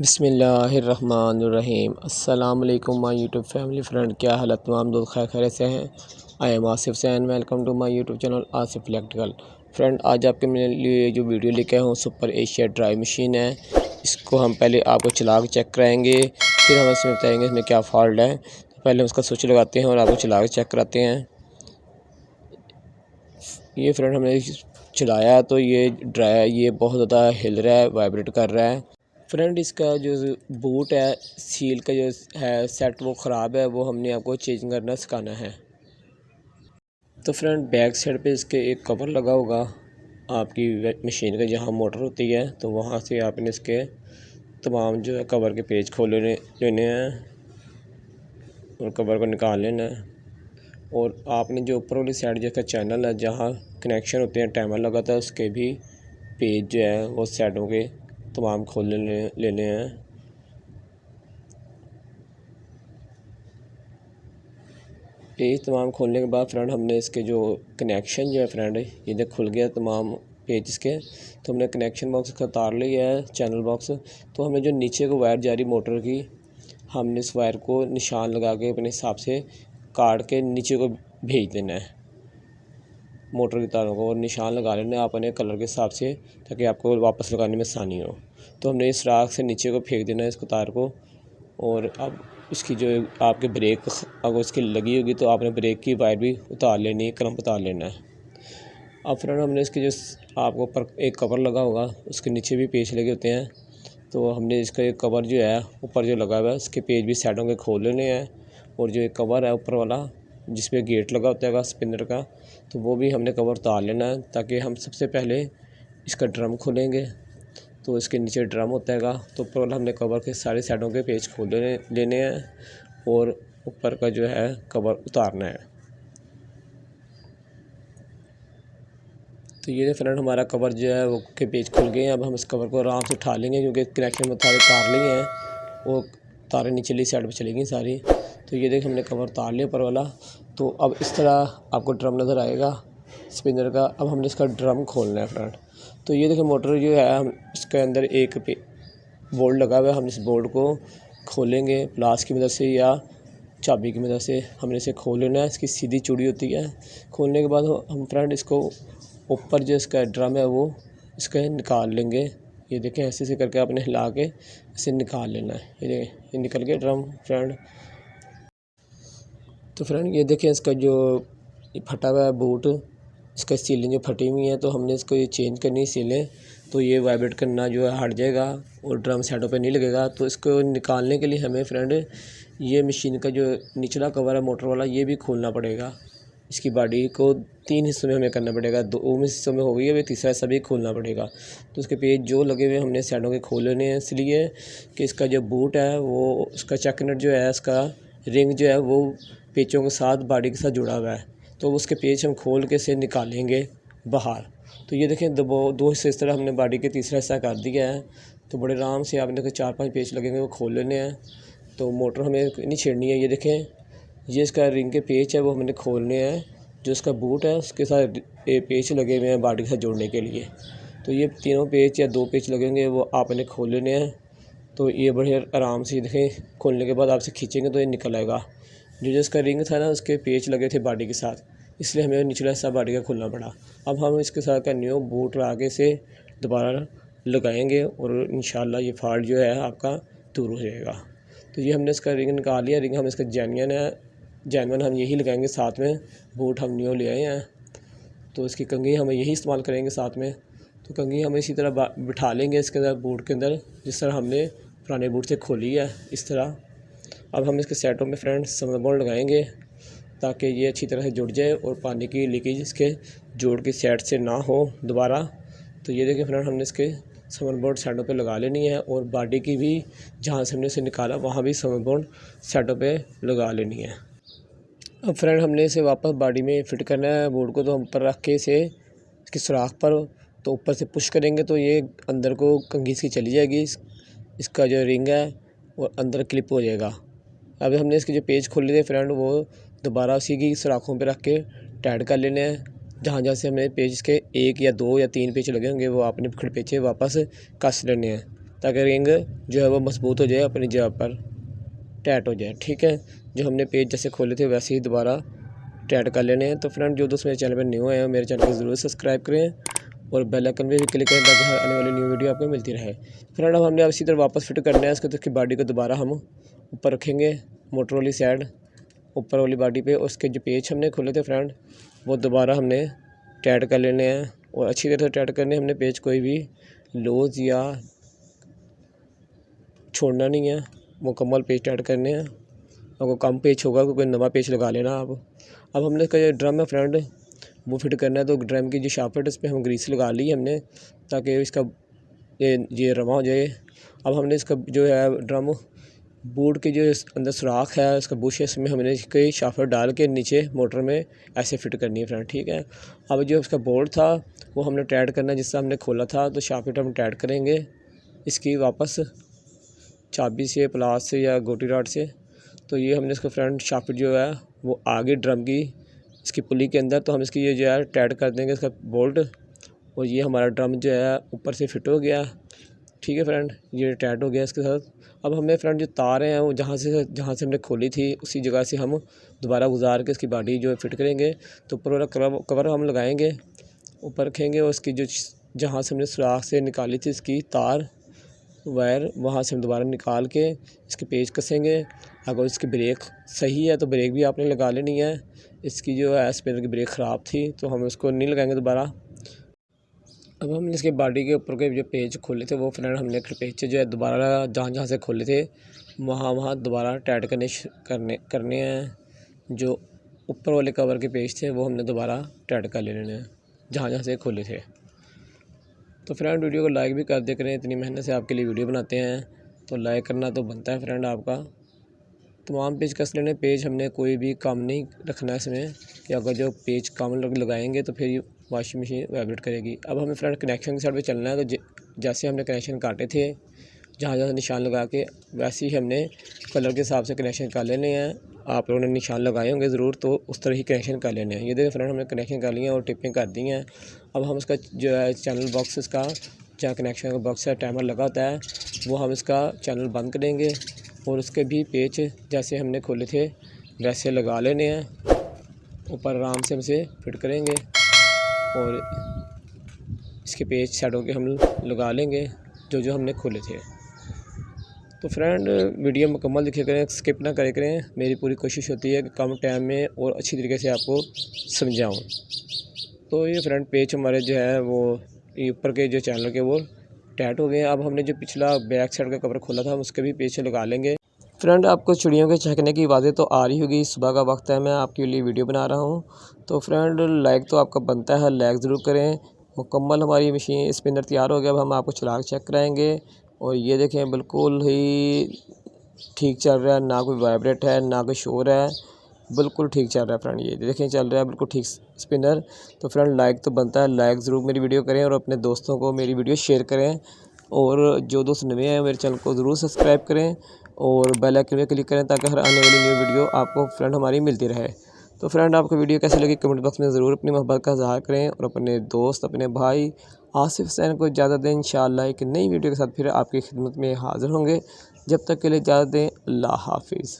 बिस्मिल्लाहिर्रहमानिर्रहीम। अस्सलाम वालेकुम माय यूट्यूब फैमिली फ्रेंड, क्या हालत तमाम दोस्त खैर से हैं। I am Asif Sain, welcome to my YouTube channel Asif electrical. Friend, आज आपके मेरे लिए जो वीडियो लेके आया हूँ सुपर एशिया ड्राई मशीन है। इसको हम पहले आपको चला के चेक कराएँगे, फिर हम इसमें बताएँगे इसमें क्या फ़ॉल्ट है। तो पहले हम उसका स्विच लगाते हैं और आपको चला के चेक कराते हैं। ये फ्रेंड हमने चलाया तो ये ये बहुत ज़्यादा हिल रहा है, वाइब्रेट कर रहा है। फ्रेंड, इसका जो बूट है, सील का जो है सेट वो ख़राब है, वो हमने आपको चेंज करना सिखाना है। तो फ्रेंड, बैक साइड पे इसके एक कवर लगा होगा आपकी मशीन का, जहाँ मोटर होती है, तो वहाँ से आपने इसके तमाम जो है कवर के पेज खोल लेने हैं और कवर को निकाल लेना है। और आपने जो ऊपर वाली साइड जिसका चैनल है, जहाँ कनेक्शन होते हैं, टाइमर लगा था, उसके भी पेज जो है वो साइडों के तमाम खोल लेने हैं। पेज तमाम खोलने के बाद फ्रेंड, हमने इसके जो कनेक्शन जो है फ्रेंड, ये देख खुल गया तमाम पेज इसके। तो हमने कनेक्शन बॉक्स का तार लिया है, चैनल बॉक्स। तो हमने जो नीचे को वायर जा रही मोटर की, हमने इस वायर को निशान लगा के अपने हिसाब से काट के नीचे को भेज देना है मोटर की तारों को, और निशान लगा लेना है अपने कलर के हिसाब से, ताकि आपको वापस लगाने में आसानी हो। तो हमने इस राख से नीचे को फेंक देना है इसको तार को। और अब इसकी जो आपके ब्रेक अगर उसकी लगी होगी तो आपने ब्रेक की वायर भी उतार लेनी है, क्रम्प उतार लेना है। अब फ्रेंड, हमने इसके जो आपको ऊपर एक कवर लगा होगा, उसके नीचे भी पेच लगे होते हैं। तो हमने इसका एक कवर जो है ऊपर जो लगा हुआ है, उसके पेज भी साइडों के खोल लेने हैं। और जो एक कवर है ऊपर वाला, जिसपे गेट लगा होता है स्पिनर का, तो वो भी हमने कवर उतार लेना है, ताकि हम सबसे पहले इसका ड्रम खोलेंगे। तो इसके नीचे ड्रम होता है, तो ऊपर वाला हमने कवर के सारे साइडों के पेज खोल लेने हैं और ऊपर का जो है कवर उतारना है। तो ये फ्रेंड, हमारा कवर जो है वो के पेज खुल गए हैं। अब हम इस कवर को आराम से उठा लेंगे, क्योंकि कनेक्शन में सारे तार लिए हैं, वो तारें नीचली साइड पे चलेंगी सारी। तो ये देख हमने कवर उतार लिया ऊपर वाला। तो अब इस तरह आपको ड्रम नज़र आएगा स्पिनर का। अब हमने इसका ड्रम खोलना है फ्रेंड। तो ये देखिए मोटर जो है, हम इसके अंदर एक बोल्ट लगा हुआ है। हम इस बोल्ट को खोलेंगे प्लास की मदद से या चाबी की मदद से। हमने इसे खोल लेना है, इसकी सीधी चूड़ी होती है। खोलने के बाद हम फ्रेंड इसको ऊपर जो इसका ड्रम है वो इसका निकाल लेंगे। ये देखें, ऐसे ऐसे करके आपने हिला के इसे निकाल लेना है। ये निकल गया ड्रम फ्रेंड। तो फ्रेंड, ये देखें, इसका जो फटा हुआ है बूट, इसका सीलें जो फटी हुई हैं, तो हमने इसको ये चेंज करनी है सीलें। तो ये वाइब्रेट करना जो है हट जाएगा और ड्रम साइडों पे नहीं लगेगा। तो इसको निकालने के लिए हमें फ्रेंड ये मशीन का जो निचला कवर है मोटर वाला, ये भी खोलना पड़ेगा। इसकी बॉडी को 3 हिस्सों में हमें करना पड़ेगा, 2 हिस्सों में हो गई है, अभी तीसरा हिस्सा भी खोलना पड़ेगा। तो उसके पेज जो लगे हुए हमने साइडों के खोल लेने हैं, इसलिए कि इसका जो बूट है वो उसका चेक नट जो है, इसका रिंग जो है वो पेचों के साथ बॉडी के साथ जुड़ा हुआ है। तो उसके पेच हम खोल के इसे निकालेंगे बाहर। तो ये देखें, दो हिस्से इस तरह हमने बॉडी के तीसरा हिस्सा कर दिया है। तो बड़े आराम से आपने 4-5 पेच लगेंगे, वो खोल लेने हैं। तो मोटर हमें नहीं छेड़नी है। ये देखें, ये इसका रिंग के पेच है वो हमने खोलने हैं। जो इसका बूट है उसके साथ पेच लगे हुए हैं बॉडी के साथ जोड़ने के लिए। तो ये तीनों पेच या 2 पेच लगेंगे, वो आपने खोल लेने हैं। तो ये बड़े आराम से देखें, खोलने के बाद आपसे खींचेंगे तो ये निकल आएगा। जो इसका रिंग था ना, उसके पेच लगे थे बॉडी के साथ, इसलिए हमें निचला हिस्सा बॉडी का खोलना पड़ा। अब हम इसके साथ का न्यू बूट आगे से दोबारा लगाएंगे और इंशाल्लाह ये फॉल्ट जो है आपका दूर हो जाएगा। तो ये हमने इसका रिंग निकाल लिया। रिंग हम इसका जेन्युइन हम यही लगाएंगे साथ में। बूट हम न्यू ले आए हैं, तो इसकी कंघी हम यही इस्तेमाल करेंगे साथ में। तो कंघी हम इसी तरह बिठा लेंगे इसके अंदर बूट के अंदर, जिस तरह हमने पुराने बूट से खोली है, इस तरह। अब हम इसके सेटों में फ्रेंड्स समरबॉन्ड लगाएंगे, ताकि ये अच्छी तरह से जुड़ जाए और पानी की लीकेज इसके जोड़ की साइड से ना हो दोबारा। तो ये देखिए फ्रेंड, हमने इसके समरबॉन्ड साइडों पे लगा लेनी है, और बॉडी की भी जहाँ से हमने इसे निकाला वहाँ भी समरबॉन्ड साइडों पे लगा लेनी है। अब फ्रेंड, हमने इसे वापस बॉडी में फिट करना है बोर्ड को। तो हम ऊपर रख के इसे इसके सुराख पर, तो ऊपर से पुश करेंगे तो ये अंदर को कंघी इसकी चली जाएगी। इसका जो रिंग है वो अंदर क्लिप हो जाएगा। अभी हमने इसके जो पेज खोले थे फ्रेंड, वो दोबारा उसी की सुराखों पे रख के टाइट कर लेने हैं। जहाँ जहाँ से हमें पेज के 1 या 2 या 3 पेच लगे होंगे, वो आपने खड़पेचे वापस कस लेने हैं। ताकि रिंग जो है वो मजबूत हो जाए, अपनी जगह पर टाइट हो जाए। ठीक है, जो हमने पेज जैसे खोले थे वैसे ही दोबारा टाइट कर लेने हैं। तो फ्रेंड जो दोस्त मेरे चैनल पर न्यू हैं मेरे चैनल को ज़रूर सब्सक्राइब करें और बेल आइकन पे भी क्लिक करें ताकि हर आने वाली न्यू वीडियो आपको मिलती रहे। फ्रेंड अब हमने इसी तरह वापस फिट करना है इसको। तो इसकी बॉडी को दोबारा हम ऊपर रखेंगे, मोटर वाली साइड ऊपर वाली बॉडी पे। उसके जो पेज हमने खोले थे फ्रेंड वो दोबारा हमने टाइट कर लेने हैं और अच्छी तरह से टाइट करने। हमने पेज कोई भी लूज़ या छोड़ना नहीं है, मुकम्मल पेज टाइट करने हैं। अगर कम पेज होगा तो कोई नवा पेज लगा लेना आप। अब हमने इसका जो ड्रम है फ्रेंड वो फिट करना है। तो ड्रम की जो शाफ्ट है इस पर हम ग्रीस लगा ली हमने ताकि इसका ये रवा हो जाए। अब हमने इसका जो है ड्रम बोर्ड के जो अंदर सुराख है उसका बुश है, इसमें हमने इसके शाफ्ट डाल के नीचे मोटर में ऐसे फिट करनी है फ्रेंड। ठीक है, अब जो उसका बोर्ड था वो हमने टाइट करना है जिससे हमने खोला था। तो शाफ्ट हम टाइट करेंगे इसकी वापस चाबी से, प्लास से या गोटी रॉड से। तो ये हमने इसका फ्रंट शाफ्ट जो है वो आगे ड्रम की इसकी पुली के अंदर, तो हम इसकी ये जो है टाइट कर देंगे इसका बोल्ट और ये हमारा ड्रम जो है ऊपर से फिट हो गया। ठीक है फ्रेंड, ये टाइट हो गया इसके साथ। अब हमें फ्रेंड जो तारें हैं वो जहाँ से हमने खोली थी उसी जगह से हम दोबारा गुजार के इसकी बॉडी जो है फिट करेंगे। तो ऊपर वाला कवर हम लगाएंगे, ऊपर रखेंगे और उसकी जो जहाँ से हमने सुराख से निकाली थी इसकी तार वायर वहाँ से हम दोबारा निकाल के इसके पेज कसेंगे। अगर इसकी ब्रेक सही है तो ब्रेक भी आपने लगा लेनी है। इसकी जो है स्पिनर की ब्रेक ख़राब थी तो हम उसको नहीं लगाएंगे दोबारा। अब हमने इसके बॉडी के ऊपर के जो पेज खोले थे वो फ्रेंड हमने पेज जो है दोबारा जहाँ से खोले थे वहाँ दोबारा टाइट करने हैं। जो ऊपर वाले कवर के पेज थे वो हमने दोबारा टाइट कर लेने हैं जहाँ से खोले थे। तो फ्रेंड वीडियो को लाइक भी कर दे करें, इतनी मेहनत से आपके लिए वीडियो बनाते हैं तो लाइक करना तो बनता है फ्रेंड आपका। तमाम पेज कस लेने, पेज हमने कोई भी कम नहीं रखना है इसमें कि अगर जो पेज कम लगाएंगे तो फिर वॉशिंग मशीन वाइब्रेट करेगी। अब हमें फ्रेंड कनेक्शन की साइड पे चलना है। तो जैसे हमने कनेक्शन काटे थे जहाँ निशान लगा के वैसे ही हमने कलर के हिसाब से कनेक्शन कर लेने हैं। आप लोगों ने निशान लगाए होंगे ज़रूर, तो उस तरह ही कनेक्शन कर लेने हैं। ये देखिए फ्रेंड हमने कनेक्शन कर लिए हैं और टिपिंग कर दी हैं। अब हम इसका जो है चैनल बॉक्स इसका जहाँ कनेक्शन का बॉक्स है टाइमर लगा होता है वो हम इसका चैनल बंद करेंगे और उसके भी पेज जैसे हमने खोले थे वैसे लगा लेने हैं। ऊपर आराम से हमसे फिट करेंगे और इसके पेज साइडों के हम लगा लेंगे जो हमने खोले थे। तो फ्रेंड वीडियो मुकम्मल देखिए करें, स्किप ना करें। मेरी पूरी कोशिश होती है कि कम टाइम में और अच्छी तरीके से आपको समझाऊं। तो ये फ्रंट पेज हमारे जो है वो ऊपर के जो चैनल के वो टाइट हो गए हैं। अब हमने जो पिछला बैक साइड का कवर खोला था उसके भी पेज लगा लेंगे। फ्रेंड आपको चिड़ियों के चहकने की आवाज़ें तो आ रही होगी, सुबह का वक्त है, मैं आपके लिए वीडियो बना रहा हूँ। तो फ्रेंड लाइक तो आपका बनता है, लाइक ज़रूर करें। मुकम्मल हमारी मशीन स्पिनर तैयार हो गया। अब हम आपको चला के चेक कराएँगे और ये देखें बिल्कुल ही ठीक चल रहा है, ना कोई वाइब्रेट है ना कोई शोर है, बिल्कुल ठीक चल रहा है फ्रेंड। ये देखें चल रहा है बिल्कुल ठीक स्पिनर। तो फ्रेंड लाइक तो बनता है, लाइक ज़रूर मेरी वीडियो करें और अपने दोस्तों को मेरी वीडियो शेयर करें। और जो दोस्त नए हैं मेरे चैनल को ज़रूर सब्सक्राइब करें और बेल आइकन पे क्लिक करें ताकि हर आने वाली न्यू वीडियो आपको फ्रेंड हमारी मिलती रहे। तो फ्रेंड आपको वीडियो कैसी लगी कमेंट बॉक्स में ज़रूर अपनी मोहब्बत का इज़हार करें और अपने दोस्त अपने भाई आसिफ हुसैन को इजाज़त दें। इंशाअल्लाह एक नई वीडियो के साथ फिर आपकी खिदमत में हाज़िर होंगे। जब तक के लिए इजाज़त दें, अल्लाह हाफिज़।